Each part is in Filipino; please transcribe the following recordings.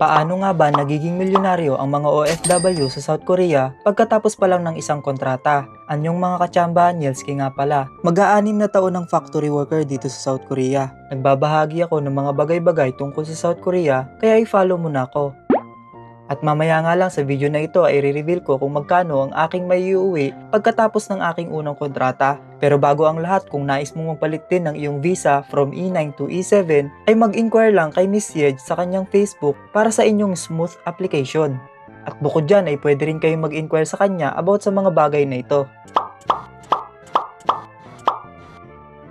Paano nga ba nagiging milyonaryo ang mga OFW sa South Korea pagkatapos pa lang ng isang kontrata? Anyong mga kachamba, Nielski nga pala. Mag-aanim na taon ng factory worker dito sa South Korea. Nagbabahagi ako ng mga bagay-bagay tungkol sa South Korea, kaya i-follow mo na ako. At mamaya nga lang sa video na ito ay i-reveal ko kung magkano ang aking maiuwi pagkatapos ng aking unang kontrata. Pero bago ang lahat, kung nais mong magpalit din ng iyong visa from E9 to E7, ay mag-inquire lang kay Miss Yej sa kanyang Facebook para sa inyong smooth application. At bukod dyan ay pwede rin kayong mag-inquire sa kanya about sa mga bagay na ito.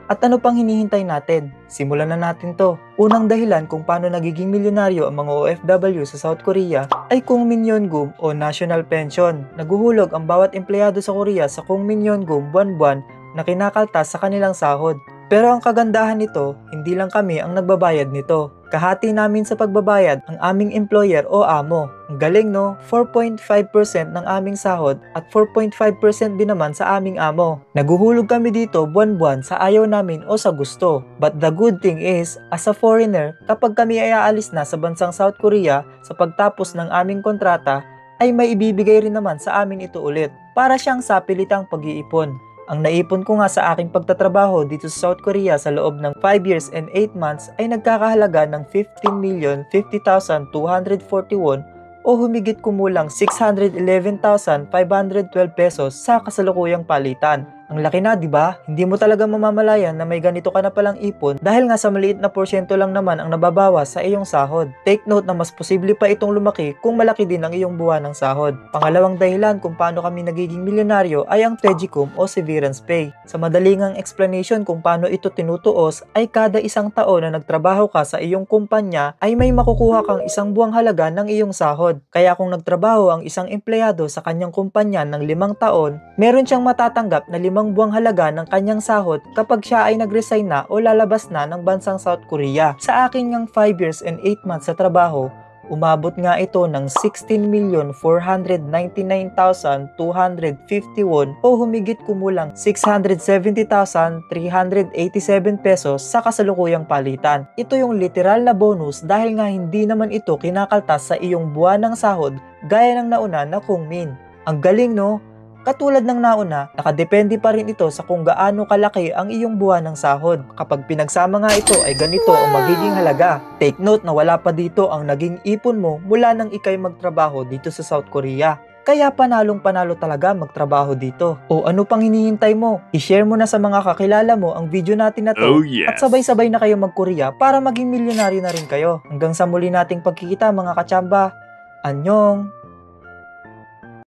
At ano pang hinihintay natin? Simulan na natin to. Unang dahilan kung paano nagiging milyonaryo ang mga OFW sa South Korea ay Kungminyeongum o National Pension. Naguhulog ang bawat empleyado sa Korea sa Kungminyeongum buwan-buwan na kinakaltas sa kanilang sahod. Pero ang kagandahan nito, hindi lang kami ang nagbabayad nito. Kahati namin sa pagbabayad ang aming employer o amo. Ang galing no? 4.5% ng aming sahod at 4.5% din naman sa aming amo. Naguhulog kami dito buwan-buwan sa ayaw namin o sa gusto. But the good thing is, as a foreigner, kapag kami ay aalis na sa bansang South Korea sa pagtapos ng aming kontrata, ay may ibibigay rin naman sa amin ito ulit. Para siyang sapilitang pag-iipon. Ang naipon ko nga sa aking pagtatrabaho dito sa South Korea sa loob ng 5 years and 8 months ay nagkakahalaga ng 15,050,241 o humigit kumulang 611,512 pesos sa kasalukuyang palitan. Ang laki na, di ba? Hindi mo talaga mamamalayan na may ganito ka na palang ipon dahil nga sa maliit na porsyento lang naman ang nababawas sa iyong sahod. Take note na mas posible pa itong lumaki kung malaki din ang iyong buwan ng sahod. Pangalawang dahilan kung paano kami nagiging milyonaryo ay ang Tejicum o severance pay. Sa madaling explanation kung paano ito tinutuos ay kada isang taon na nagtrabaho ka sa iyong kumpanya ay may makukuha kang isang buwang halaga ng iyong sahod. Kaya kung nagtrabaho ang isang empleyado sa kanyang kumpanya ng 5 taon, meron siyang matatanggap na 5 buwang halaga ng kanyang sahod kapag siya ay nag-resign na o lalabas na ng bansang South Korea. Sa akin ngang 5 years and 8 months sa trabaho, umabot nga ito ng 16,499,251 o humigit kumulang 670,387 pesos sa kasalukuyang palitan. Ito yung literal na bonus dahil nga hindi naman ito kinakaltas sa iyong buwan ng sahod gaya ng nauna na Kungmin. Ang galing no? Katulad ng nauna, nakadepende pa rin ito sa kung gaano kalaki ang iyong buwan ng sahod. Kapag pinagsama nga ito ay ganito ang magiging halaga. Take note na wala pa dito ang naging ipon mo mula nang ikay magtrabaho dito sa South Korea. Kaya panalong panalo talaga magtrabaho dito. O ano pang hinihintay mo? I-share mo na sa mga kakilala mo ang video natin na to at sabay-sabay na kayo mag-Korea para maging milyonaryo na rin kayo. Hanggang sa muli nating pagkikita mga kachamba. Annyeong!